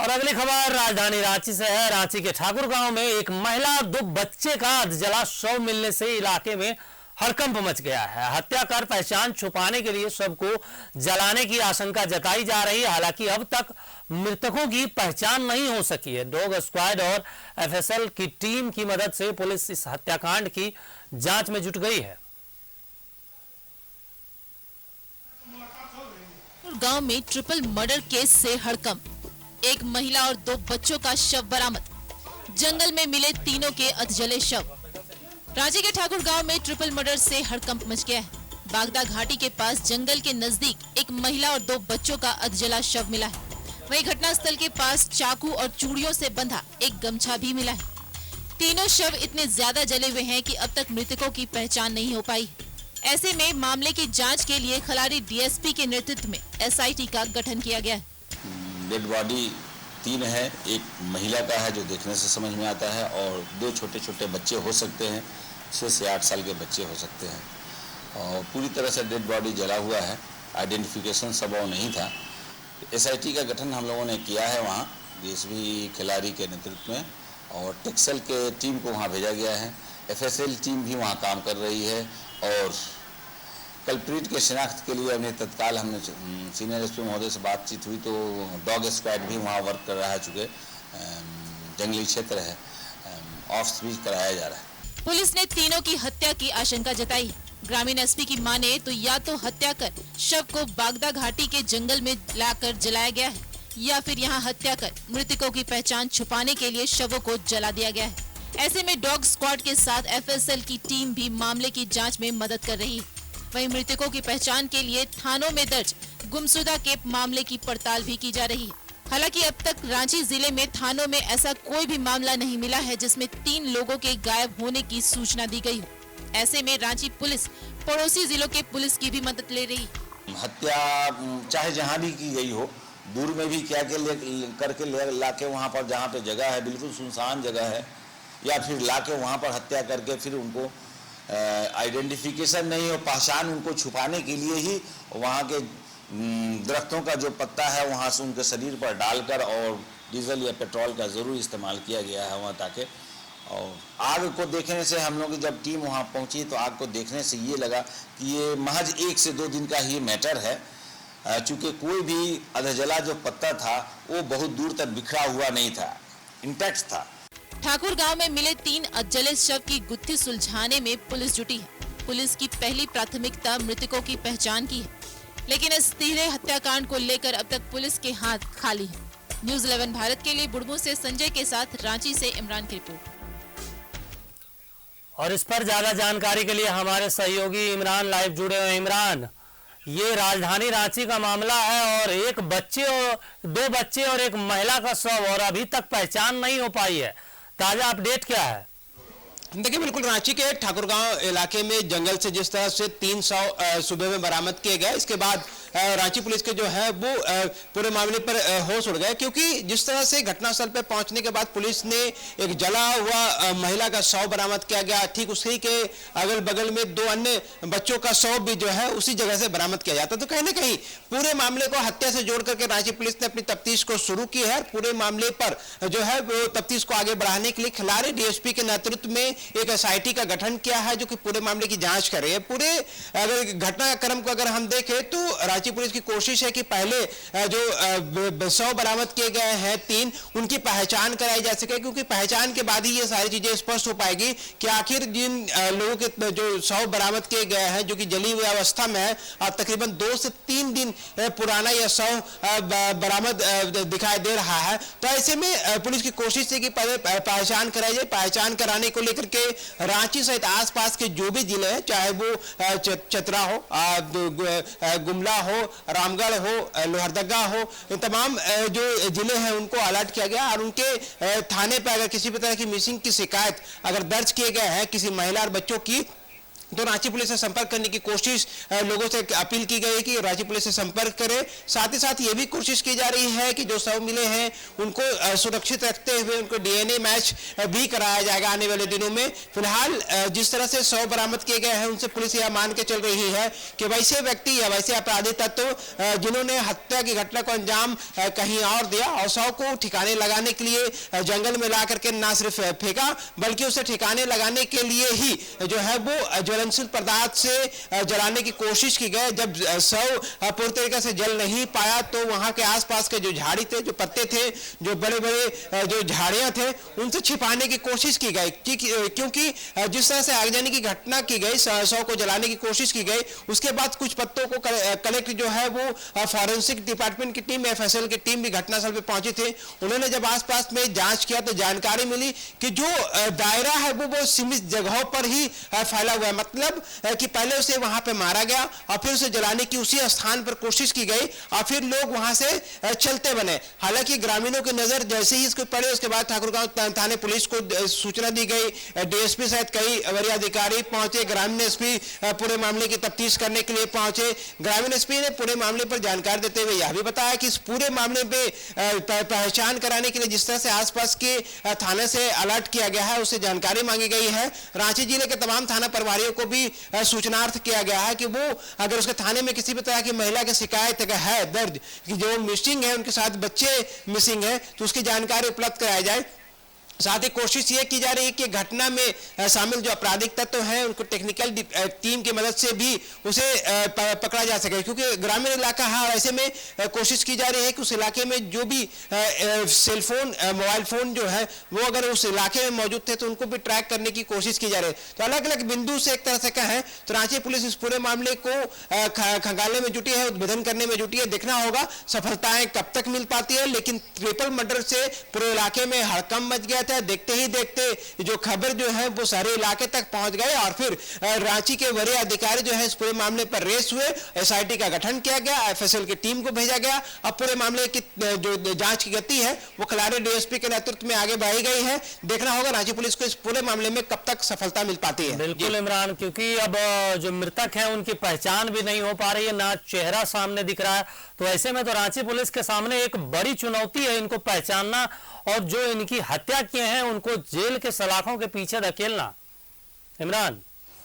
और अगली खबर राजधानी रांची से है। रांची के ठाकुर गांव में एक महिला और 2 बच्चे का अधजला शव मिलने से इलाके में हड़कंप मच गया है। हत्या कर पहचान छुपाने के लिए शव को जलाने की आशंका जताई जा रही है। हालांकि अब तक मृतकों की पहचान नहीं हो सकी है। डॉग स्क्वाड और एफएसएल की टीम की मदद से पुलिस इस हत्याकांड की जांच में जुट गई है। गांव में ट्रिपल मर्डर केस से हड़कंप। एक महिला और 2 बच्चों का शव बरामद। जंगल में मिले तीनों के अधजले शव। रांची के ठाकुर गांव में ट्रिपल मर्डर से हड़कंप मच गया है। बागदा घाटी के पास जंगल के नजदीक एक महिला और 2 बच्चों का अधजला शव मिला है। वहीं घटनास्थल के पास चाकू और चूड़ियों से बंधा एक गमछा भी मिला है। तीनों शव इतने ज्यादा जले हुए हैं कि अब तक मृतकों की पहचान नहीं हो पाई। ऐसे में मामले की जांच के लिए खलारी डीएसपी के नेतृत्व में एसआईटी का गठन किया गया है। डेड बॉडी 3 है। एक महिला का है जो देखने से समझ में आता है, और 2 छोटे छोटे बच्चे हो सकते हैं, 6 से 8 साल के बच्चे हो सकते हैं। और पूरी तरह से डेड बॉडी जला हुआ है। आइडेंटिफिकेशन संभव नहीं था। एसआईटी का गठन हम लोगों ने किया है वहाँ डीएसपी खिलाड़ी के नेतृत्व में, और टेक्सल के टीम को वहाँ भेजा गया है। एफएसएल टीम भी वहाँ काम कर रही है, और कल्प्रिट के शिनाख्त के लिए अभी तत्काल हमने सीनियर एसपी महोदय से बातचीत हुई तो डॉग स्क्वाड भी वहाँ वर्क कर रहा है। चूँकि जंगली क्षेत्र है, ऑफ्स भी कराया जा रहा है। पुलिस ने तीनों की हत्या की आशंका जताई है। ग्रामीण एसपी की माने तो या तो हत्या कर शव को बागदा घाटी के जंगल में लाकर जलाया गया है, या फिर यहाँ हत्या कर मृतकों की पहचान छुपाने के लिए शवों को जला दिया गया है। ऐसे में डॉग स्क्वाड के साथ एफएसएल की टीम भी मामले की जांच में मदद कर रही है। वहीं मृतकों की पहचान के लिए थानों में दर्ज गुमशुदा के मामले की पड़ताल भी की जा रही है। हालांकि अब तक रांची जिले में थानों में ऐसा कोई भी मामला नहीं मिला है जिसमें 3 लोगों के गायब होने की सूचना दी गई हो। ऐसे में रांची पुलिस पड़ोसी जिलों के पुलिस की भी मदद ले रही है। हत्या चाहे जहाँ भी की गई हो, दूर में भी क्या करके लाके वहाँ पर जहाँ पे जगह है, बिल्कुल सुनसान जगह है, या फिर लाके वहाँ पर हत्या करके फिर उनको आइडेंटिफिकेशन नहीं हो, पहचान उनको छुपाने के लिए ही वहाँ के दरख्तों का जो पत्ता है वहाँ से उनके शरीर पर डालकर और डीजल या पेट्रोल का ज़रूर इस्तेमाल किया गया है वहाँ, ताकि और आग को देखने से हम लोग जब टीम वहाँ पहुँची तो आग को देखने से ये लगा कि ये महज 1 से 2 दिन का ही मैटर है। चूँकि कोई भी अधजला जो पत्ता था वो बहुत दूर तक बिखरा हुआ नहीं था, इंटैक्ट था। ठाकुर गांव में मिले 3 अधजले शव की गुत्थी सुलझाने में पुलिस जुटी है। पुलिस की पहली प्राथमिकता मृतकों की पहचान की है, लेकिन इस तिहरे हत्याकांड को लेकर अब तक पुलिस के हाथ खाली है। न्यूज़ 11 भारत के लिए बुढ़मू से संजय के साथ रांची से इमरान की रिपोर्ट। और इस पर ज्यादा जानकारी के लिए हमारे सहयोगी इमरान लाइव जुड़े हुए। इमरान, ये राजधानी रांची का मामला है और 2 बच्चे और एक महिला का शव, और अभी तक पहचान नहीं हो पाई है। ताजा अपडेट क्या है? देखिए, बिल्कुल रांची के ठाकुरगांव इलाके में जंगल से जिस तरह से 3 शव सुबह में बरामद किए गए, इसके बाद रांची पुलिस के जो है वो पूरे मामले पर होश उड़ गए, क्योंकि जिस तरह से घटनास्थल पर पहुंचने के बाद पुलिस ने एक जला हुआ महिला का शव बरामद किया गया। ठीक उसी के अगल बगल में 2 अन्य बच्चों का शव भी जो है उसी जगह से बरामद किया जाता। तो कहीं ना कहीं पूरे मामले को हत्या से जोड़ करके रांची पुलिस ने अपनी तफ्तीश को शुरू की है। पूरे मामले पर जो है वो तफ्तीश को आगे बढ़ाने के लिए खिलाड़ी डीएसपी के नेतृत्व में एक एसआईटी का गठन किया है, जो कि पूरे मामले की जांच कर रही है। पूरे अगर घटनाक्रम को अगर हम देखें तो रांची पुलिस की कोशिश है कि पहले जो शव बरामद किए गए हैं 3, उनकी पहचान कराई जा सके, क्योंकि पहचान के बाद ही ये सारी चीजें स्पष्ट हो पाएगी कि आखिर जिन लोगों के जो शव बरामद किए गए हैं जो कि जली हुई अवस्था में है, तकरीबन 2 से 3 दिन पुराना यह शव बरामद दिखाई दे रहा है। तो ऐसे में पुलिस की कोशिश है कि पहले पहचान कराई जाए। पहचान कराने को लेकर के रांची सहित आसपास के जो भी जिले हैं, चाहे वो चतरा हो, गुमला हो, रामगढ़ हो, लोहरदगा हो, तमाम जो जिले हैं उनको अलर्ट किया गया, और उनके थाने पर अगर किसी भी तरह की मिसिंग की शिकायत अगर दर्ज किए गए हैं किसी महिला और बच्चों की, तो रांची पुलिस से संपर्क करने की कोशिश लोगों से अपील की गई है कि रांची पुलिस से संपर्क करें। साथ ही साथ ये भी कोशिश की जा रही है कि जो शव मिले हैं उनको सुरक्षित रखते हुए उनको डीएनए मैच भी कराया जाएगा आने वाले दिनों में। फिलहाल जिस तरह से शव बरामद किए गए हैं उनसे पुलिस यह मान के चल रही है कि वैसे व्यक्ति या वैसे अपराधी तत्व जिन्होंने हत्या की घटना को अंजाम कहीं और दिया और शव को ठिकाने लगाने के लिए जंगल में ला करके ना सिर्फ फेंका बल्कि उसे ठिकाने लगाने के लिए ही जो है वो ज्वलनशील पदार्थ से जलाने की कोशिश की गई। जब शव पूरी तरीके से जल नहीं पाया तो वहां के आसपास के जो झाड़ी थे, जो पत्ते थे, जो बड़े बड़े जो झाड़ियां थे उनसे छिपाने की कोशिश की गई क्योंकि जिस तरह से आगजनी की घटना की गई, शव को जलाने की कोशिश की गई, उसके बाद कुछ पत्तों को कलेक्ट जो है वो फॉरेंसिक डिपार्टमेंट की टीम, एफएसएल की टीम भी घटनास्थल पे पहुंची थी। उन्होंने जब आसपास में जांच किया तो जानकारी मिली कि जो दायरा है वो सीमित जगहों पर ही फैला हुआ है। मतलब कि पहले उसे वहां पे मारा गया और फिर उसे जलाने की उसी स्थान पर कोशिश की गई और फिर लोग वहां से चलते बने। हालांकि ग्रामीणों की नजर जैसे ही इसको पड़े उसके बाद ठाकुरगांव थाने पुलिस को सूचना दी गई। डीएसपी सहित कई वरीय अधिकारी पहुंचे, ग्रामीण एसपी पूरे मामले की तफ्तीश करने के लिए पहुंचे। ग्रामीण एसपी ने पूरे मामले पर जानकारी देते हुए यह भी बताया कि इस पूरे मामले पे पहचान कराने के लिए जिस तरह से आसपास के थाने से अलर्ट किया गया है उससे जानकारी मांगी गई है। रांची जिले के तमाम थाना प्रभारियों को भी सूचनार्थ किया गया है कि वो अगर उसके थाने में किसी भी तरह की महिला की शिकायत है दर्ज कि जो मिसिंग है, उनके साथ बच्चे मिसिंग है, तो उसकी जानकारी उपलब्ध कराई जाए। साथ ही कोशिश ये की जा रही है कि घटना में शामिल जो आपराधिक तत्व हैं उनको टेक्निकल टीम की मदद से भी उसे पकड़ा जा सके, क्योंकि ग्रामीण इलाका है। ऐसे में कोशिश की जा रही है कि उस इलाके में जो भी सेलफोन, मोबाइल फोन जो है वो अगर उस इलाके में मौजूद थे तो उनको भी ट्रैक करने की कोशिश की जा रही है। तो अलग अलग बिंदु से एक तरह से कहें तो रांची पुलिस इस पूरे मामले को खंगालने में जुटी है, उद्भेदन करने में जुटी है। देखना होगा सफलताएं कब तक मिल पाती है, लेकिन ट्रिपल मर्डर से पूरे इलाके में हड़कंप मच गया। देखते ही देखते जो खबर जो है वो सारे इलाके तक पहुंच गए और फिर रांची के वरीय अधिकारी जो है इस पूरे मामले पर रेस हुए। एसआईटी का गठन किया गया, एफएसएल की टीम को भेजा गया। अब पूरे मामले की जो जांच की गति है वो खिलाड़ी डीएसपी के नेतृत्व में आगे बढ़ाई गई है। देखना होगा रांची पुलिस को इस पूरे मामले में कब तक सफलता मिल पाती है। बिल्कुल इमरान, क्योंकि अब जो मृतक है उनकी पहचान भी नहीं हो पा रही है, ना चेहरा सामने दिख रहा है। तो ऐसे में तो रांची पुलिस के सामने एक बड़ी चुनौती है इनको पहचानना और जो इनकी हत्या किए हैं उनको जेल के सलाखों के पीछे धकेलना। इमरान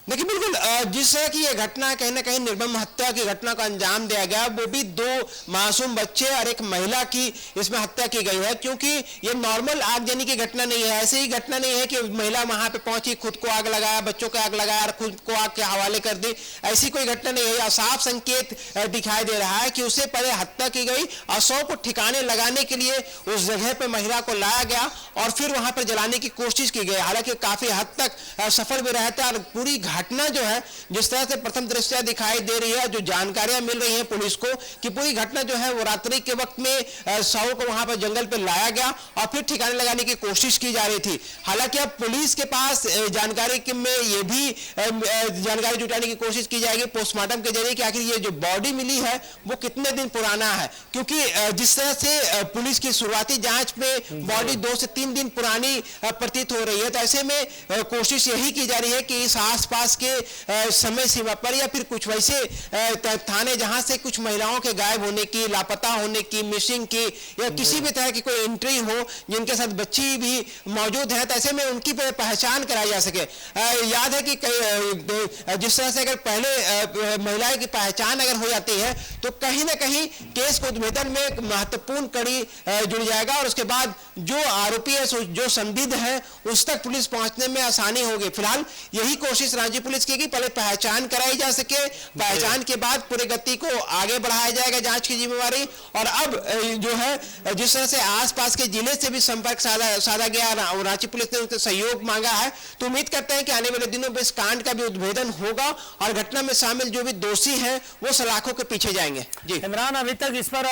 देखिए बिल्कुल जिस तरह की यह घटना कहीं ना कहीं निर्मम हत्या की घटना को अंजाम दिया गया, वो भी 2 मासूम बच्चे और एक महिला की इसमें हत्या की गई है। क्योंकि ये नॉर्मल आगजनी की घटना नहीं है, ऐसी ही घटना नहीं है कि महिला वहां पे पहुंची, खुद को आग लगाया, बच्चों को आग लगाया और खुद को आग के हवाले कर दी। ऐसी कोई घटना नहीं है। साफ संकेत दिखाई दे रहा है कि उससे पहले हत्या की गई और शव को ठिकाने लगाने के लिए उस जगह पर महिला को लाया गया और फिर वहां पर जलाने की कोशिश की गई। हालांकि काफी हद तक सफल भी रहता है और पूरी घटना जो है जिस तरह से प्रथम दृष्टया दिखाई दे रही है, जो जानकारियां मिल रही हैं पुलिस को कि पूरी घटना जो है वो रात्रि के वक्त में शव को वहां पर जंगल पे लाया गया और फिर ठिकाने लगाने की कोशिश की जा रही थी। हालांकि अब पुलिस के पास जानकारी में ये भी जानकारी जुटाने की कोशिश की जाएगी पोस्टमार्टम के जरिए कि आखिर ये जो बॉडी मिली है वो कितने दिन पुराना है। क्योंकि जिस तरह से पुलिस की शुरुआती जांच में बॉडी 2 से 3 दिन पुरानी प्रतीत हो रही है, तो ऐसे में कोशिश यही की जा रही है कि इस आसपास के समय सीमा पर या फिर कुछ वैसे थाने जहां से कुछ महिलाओं के गायब होने की, लापता होने की, मिसिंग की या किसी भी तरह की कोई एंट्री हो जिनके साथ बच्ची भी मौजूद है, तो ऐसे में उनकी पहचान कराई जा सके। याद है कि जिस तरह से अगर पहले महिलाएं की पहचान अगर हो जाती है तो कहीं ना कहीं केस को उद्भेदन में एक महत्वपूर्ण कड़ी जुड़ जाएगा और उसके बाद जो आरोपी है, जो संदिग्ध है, उस तक पुलिस पहुंचने में आसानी होगी। फिलहाल यही कोशिश राज्य पुलिस की पहले पहचान कराई जा सके, पहचान के बाद पूरी गति को आगे बढ़ाया जाएगा जांच की जिम्मेवारी। और अब जो है जिस तरह से आसपास के जिले से भी संपर्क साधा गया, रांची पुलिस ने उनसे सहयोग मांगा है, तो उम्मीद करते हैं कि आने वाले दिनों में इस कांड का भी उद्भेदन होगा और घटना में शामिल जो भी दोषी हैं वो सलाखों के पीछे जाएंगे। जी इमरान, अभी तक इस पर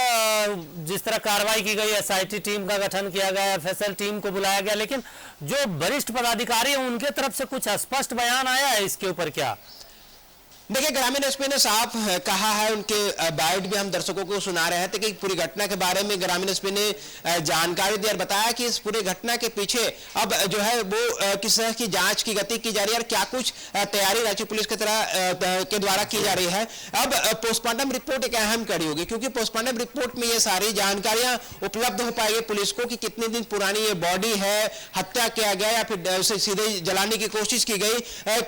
जिस तरह कार्रवाई की गई, एसआईटी टीम का गठन किया गया, एफएसएल टीम को बुलाया गया, लेकिन जो वरिष्ठ पदाधिकारी हैं उनके तरफ से कुछ स्पष्ट बयान आया है इसके ऊपर क्या? देखिए, ग्रामीण एसपी ने साफ कहा है, उनके बाइट भी हम दर्शकों को सुना रहे थे कि पूरी घटना के बारे में ग्रामीण एसपी ने जानकारी दी और बताया कि इस पूरी घटना के पीछे अब जो है वो किस तरह की जांच की गति की जा रही है और क्या कुछ तैयारी रांची पुलिस के द्वारा की जा रही है। अब पोस्टमार्टम रिपोर्ट एक अहम कड़ी होगी, क्योंकि पोस्टमार्टम रिपोर्ट में ये सारी जानकारियां उपलब्ध हो पाएगी पुलिस को कि कितने दिन पुरानी ये बॉडी है, हत्या किया गया या फिर उसे सीधे जलाने की कोशिश की गई।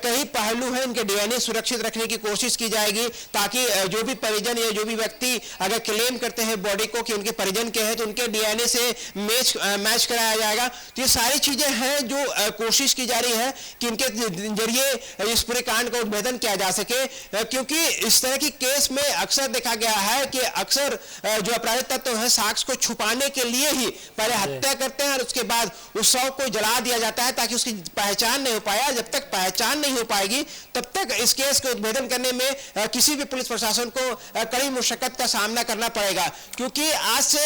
कई पहलू है, इनके डीएनए सुरक्षित रखने की कोशिश की जाएगी ताकि जो भी परिजन या जो भी व्यक्ति अगर क्लेम करते हैं बॉडी को कि उनके परिजन के हैं तो उनके डीएनए से मैच कराया जाएगा। तो ये सारी चीजें हैं जो कोशिश की जा रही है कि इनके जरिए इस पूरे कांड का उद्भेदन किया जा सके, क्योंकि इस तरह की केस में अक्सर देखा गया है कि अक्सर जो अपराधी तत्व है साक्ष्य को छुपाने के लिए ही पहले हत्या करते हैं और उसके बाद उस शव को जला दिया जाता है ताकि उसकी पहचान नहीं हो पाया। जब तक पहचान नहीं हो पाएगी तब तक इस केस के उद्भेदन करने में किसी भी पुलिस प्रशासन को कड़ी मुशक्कत का सामना करना पड़ेगा, क्योंकि आज से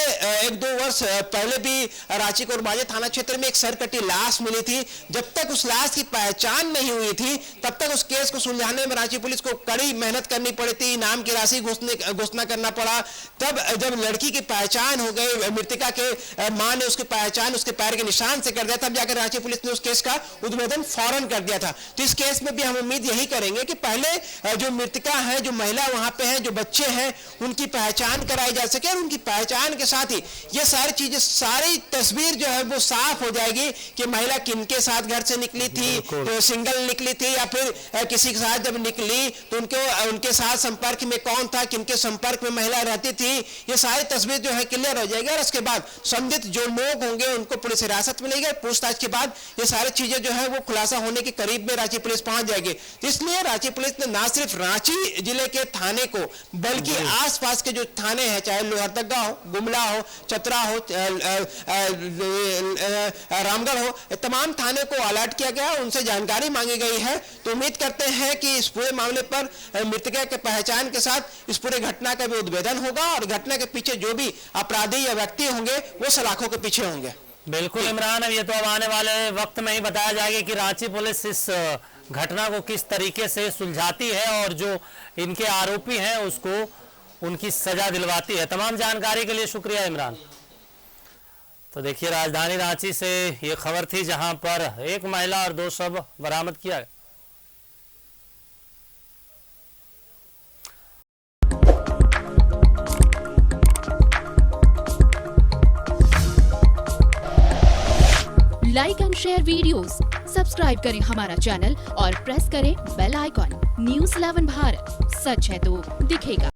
1-2 वर्ष पहले भी रांची कोरबाजे थाना क्षेत्र में एक सरकटी लाश मिली थी। जब तक उस लाश की पहचान नहीं हुई थी तब तक उस केस को सुलझाने में रांची पुलिस को कड़ी मेहनत करनी पड़ी थी, इनाम की राशि घोषणा करना पड़ा। तब जब लड़की की पहचान हो गई, मृतका के मां ने उसकी पहचान उसके पैर के निशान से कर दिया, तब जाकर रांची पुलिस ने उस केस का उद्भेदन फौरन कर दिया था। तो इस केस में भी हम उम्मीद यही करेंगे कि पहले जो मृतका है, जो महिला वहां पे है, जो बच्चे हैं, उनकी पहचान कराई जा सके और उनकी पहचान के साथ ही ये सारी चीजें, सारी तस्वीर जो है वो साफ हो जाएगी कि महिला किनके साथ घर से निकली थी, तो सिंगल निकली थी या फिर किसी के साथ जब निकली तो उनके साथ संपर्क में कौन था, किनके संपर्क में महिला रहती थी। ये सारी तस्वीर जो है क्लियर हो जाएगी और उसके बाद संदिग्ध जो लोग होंगे उनको पुलिस हिरासत में लेंगे। पूछताछ के बाद ये सारी चीजें जो है वो खुलासा होने के करीब में रांची पुलिस पहुंच जाएगी। इसलिए रांची पुलिस ने ना सिर्फ रांची जिले के थाने को बल्कि आसपास के जो थाने हैं, चाहे लोहरदगा हो, गुमला हो, चतरा हो, रामगढ़ हो, तमाम थाने को अलर्ट किया गया, उनसे जानकारी मांगी गई है। तो उम्मीद करते हैं कि इस पूरे मामले पर मृतका के पहचान के साथ इस पूरे घटना का भी उद्भेदन होगा और घटना के पीछे जो भी अपराधी या व्यक्ति होंगे वो सलाखों के पीछे होंगे। बिल्कुल इमरान, अब ये तो अब आने वाले वक्त में ही बताया जाएगा कि रांची पुलिस इस घटना को किस तरीके से सुलझाती है और जो इनके आरोपी हैं उसको उनकी सजा दिलवाती है। तमाम जानकारी के लिए शुक्रिया इमरान। तो देखिए, राजधानी रांची से ये खबर थी जहां पर एक महिला और 2 शव बरामद किया गया। Like and share videos, subscribe करें हमारा चैनल और प्रेस करें बेल आइकॉन। न्यूज़ 11 भारत, सच है तो दिखेगा।